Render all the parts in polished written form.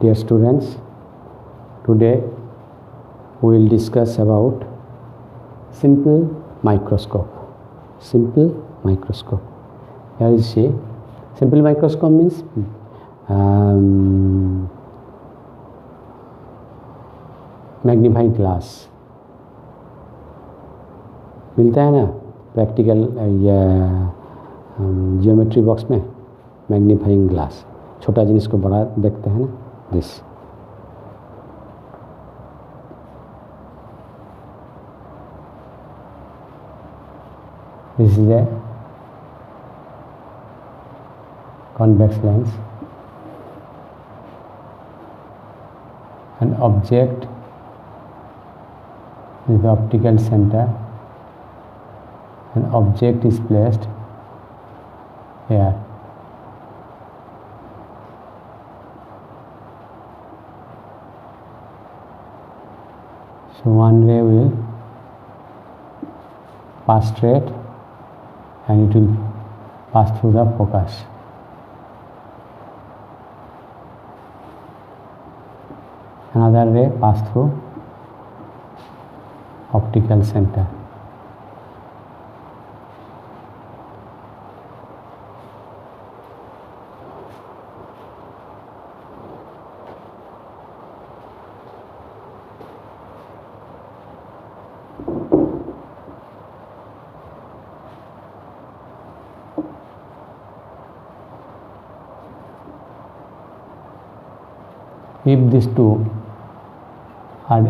Dear students, today we will discuss about simple microscope. Simple microscope. Here is a simple microscope means magnifying glass मिलता है ना practical या geometry box में. Magnifying glass छोटा जिनिस को बड़ा देखते हैं ना. This is a convex lens. An object is the optical center. An object is placed here. So one ray will pass straight and it will pass through the focus. Another ray pass through optical center. If these two are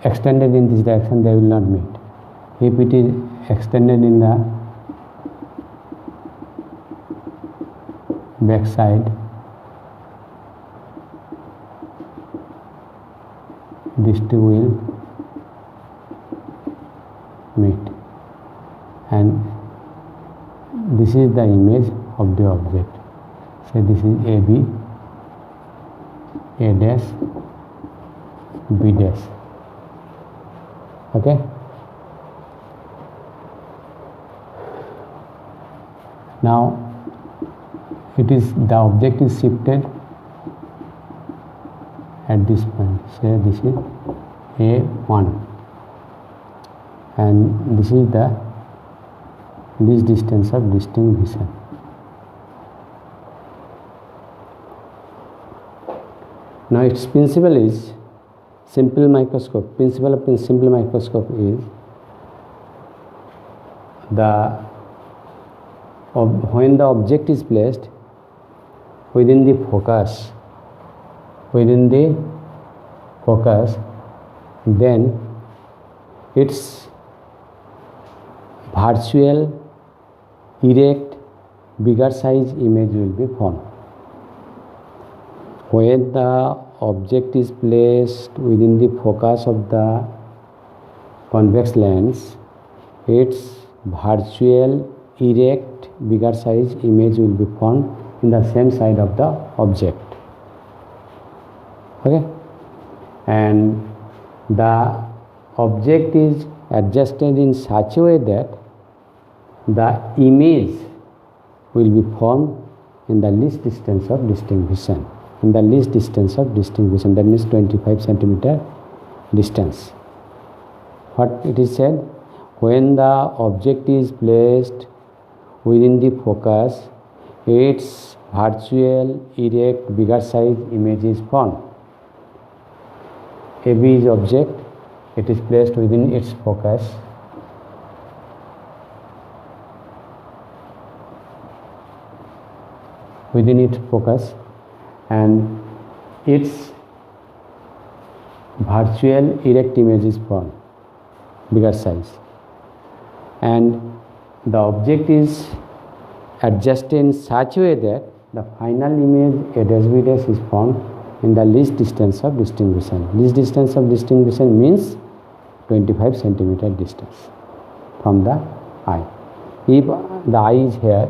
extended in this direction, they will not meet. If it is extended in the back side, these two will meet, and this is the image of the object. So this is AB, A dash, B dash. Okay. Now the object is shifted at this point. Say this is A1 and this is the least distance of distinct vision. Now its principle is simple microscope. Principle of simple microscope is when the object is placed within the focus, then its virtual erect bigger size image will be formed. When the object is placed within the focus of the convex lens, its virtual erect bigger size image will be formed in the same side of the object. Okay, and the object is adjusted in such a way that the image will be formed in the least distance of distinct vision. In the least distance of distinct vision, that means 25 centimeter distance. What it is said, when the object is placed within the focus, its virtual erect bigger size image is formed. AB is object, it is placed within its focus. Within its focus, and its virtual erect image is formed, bigger size, and the object is adjusted in such a way that the final image A dash B dash is formed in the least distance of distinct vision. Least distance of distinct vision means 25 centimeter distance from the eye. If the eye is here,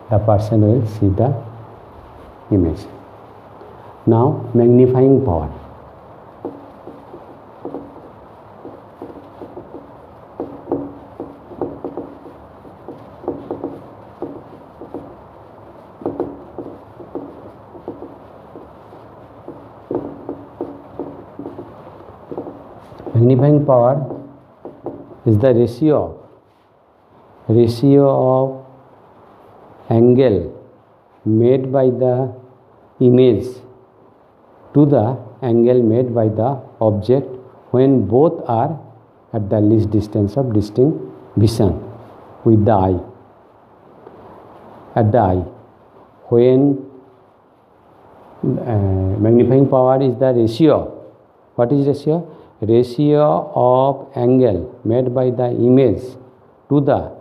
the person will see the image. Now magnifying power. magnifying power is the ratio of angle made by the image to the angle made by the object when both are at the least distance of distinct vision with the eye. At the eye, when magnifying power is the ratio. What is ratio? Ratio of angle made by the image to the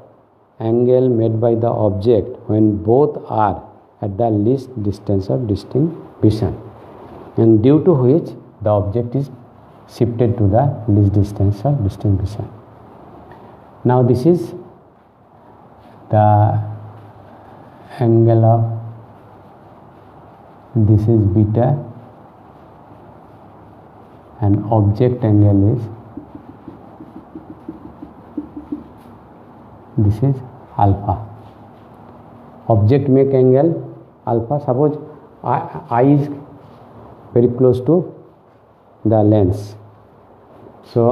angle made by the object when both are at the least distance of distinct vision, and due to which the object is shifted to the least distance of distinct vision. Now this is the angle of, this is beta, and object angle is, this is alpha. Object make angle alpha. Suppose eye is very close to the lens, so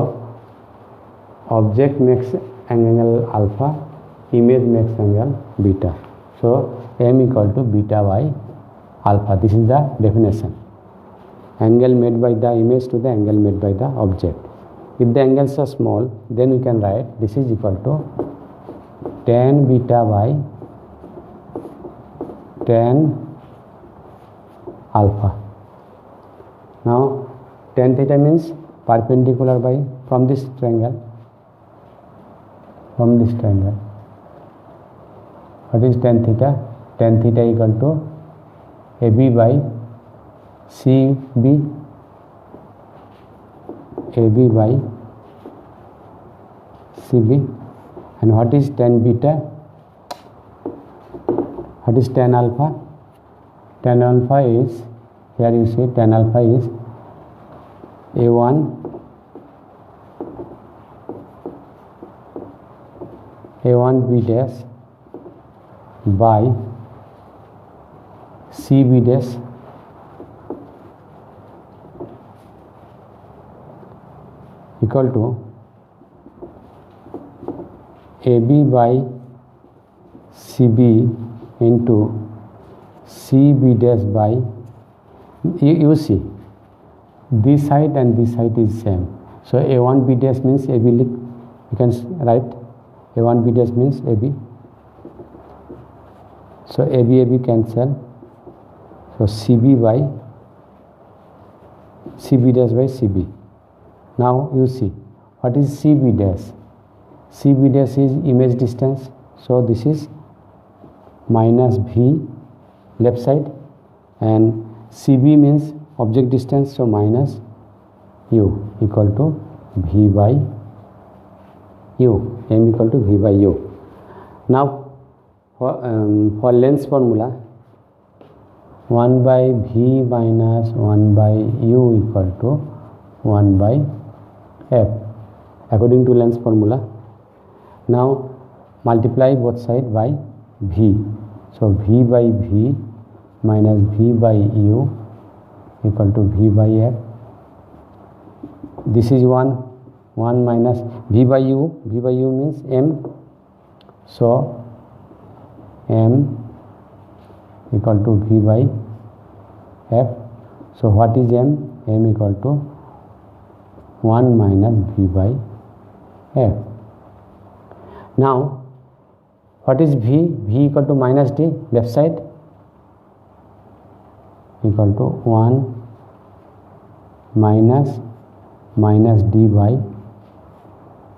object makes angle alpha, image makes angle beta. So m equal to beta by alpha. This is the definition. Angle made by the image to the angle made by the object. If the angles are small, then we can write this is equal to tan beta by tan alpha. Now tan theta means perpendicular by from this triangle. What is tan theta? Tan theta equal to AB by CB, AB by CB. And what is tan beta? What is tan alpha? Tan alpha is, here you say tan alpha is A1 B dash by CB dash equal to AB by CB into CB dash by, you see this side and this side is same, so A1 B dash means AB, you can write A1 B dash means AB, so AB cancel, so CB by CB dash by CB. Now you see what is CB dash? CB dash is image distance, so this is minus V left side, and CB means object distance, so minus U equal to V by U, M equal to V by U. Now for lens formula, 1 by V minus 1 by U equal to 1 by F according to lens formula. Now multiply both sides by V, so V by V minus V by U equal to V by F. This is 1 minus V by U means M, so M equal to V by F. So what is M? M equal to 1 minus V by F. Now what is V? V equal to minus D, left side, equal to 1 minus D by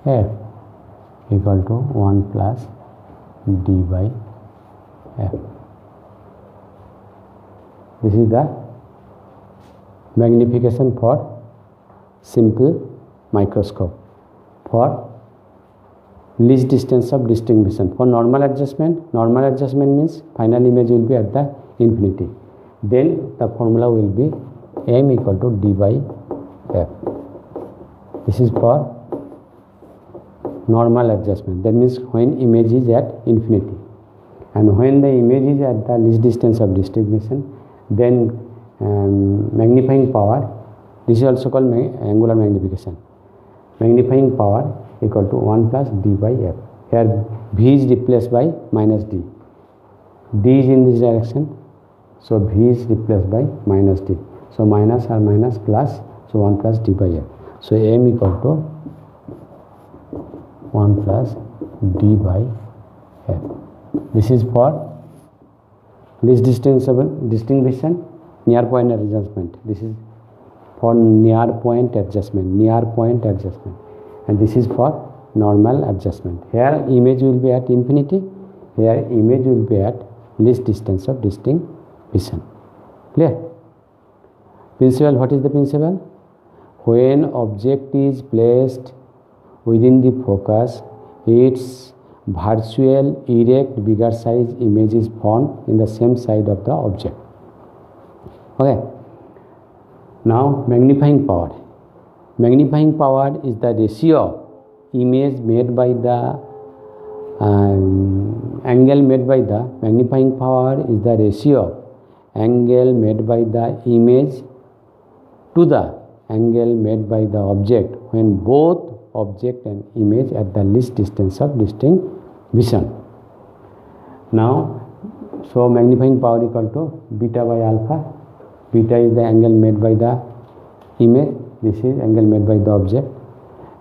F equal to 1 plus D by F. This is the magnification for simple microscope for least distance of distinct vision. For normal adjustment means final image will be at the infinity. Then the formula will be M equal to D by F. This is for normal adjustment. That means when image is at infinity. And when the image is at the least distance of distinct vision, then magnifying power, this is also called angular magnification. magnifying power equal to 1 plus d by f. Here v is replaced by minus d. D is in this direction, so v is replaced by minus d. So minus or minus plus, so 1 plus d by f. So m equal to 1 plus d by f. This is for least distinction, near point adjustment. This is for near point adjustment, and this is for normal adjustment. Here image will be at infinity, here image will be at least distance of distinction. Clear? Principle, what is the principle? When object is placed within the focus, its virtual erect bigger size image is formed in the same side of the object. Okay. Now magnifying power. Magnifying power is the ratio of image made by the angle made by the magnifying power is the ratio of angle made by the image to the angle made by the object when both object and image at the least distance of distinction. Now, so magnifying power equal to beta by alpha. Beta is the angle made by the image, this is angle made by the object,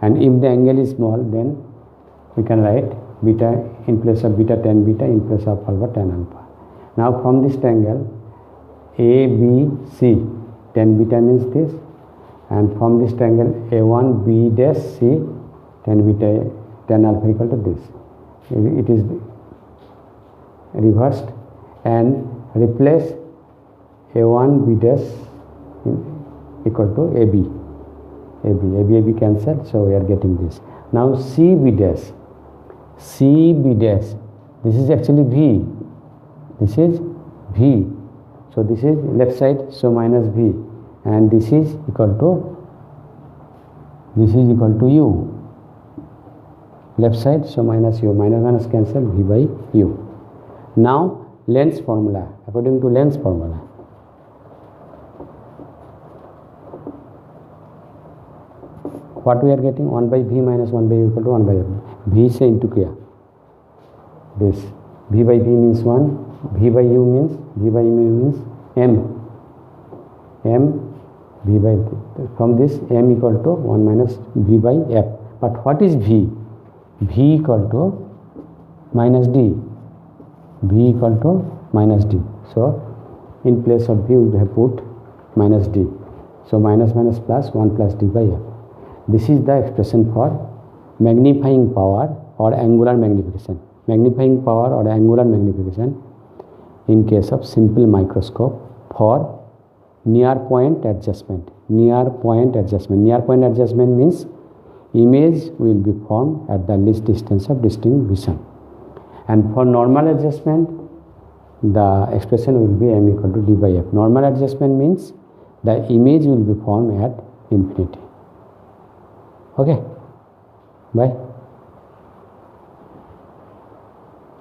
and if the angle is small, then we can write beta in place of beta tan beta in place of alpha tan alpha. Now from this triangle ABC, tan beta means this, and from this triangle A1 B dash C, tan beta tan alpha equal to this. It is reversed, and replace A1 B dash equal to AB. AB cancel, so we are getting this. Now CB dash, this is actually V, this is V, so this is left side, so minus V, and this is equal to U, left side, so minus U, minus cancel, V by U. Now Lenz's formula, according to Lenz's formula, what we are getting? 1 by V minus 1 by U equal to 1 by F. V से into क्या? This. V by V means 1. V by U means M. V by, from this M equal to 1 minus V by F. But what is V? V equal to minus D. V equal to minus D. So in place of V we have put minus D. So minus plus 1 plus D by F. This is the expression for magnifying power or angular magnification. Magnifying power or angular magnification in case of simple microscope for near point adjustment. Near point adjustment means image will be formed at the least distance of distinction. And for normal adjustment, the expression will be m equal to d by f. Normal adjustment means the image will be formed at infinity. Okay, bye.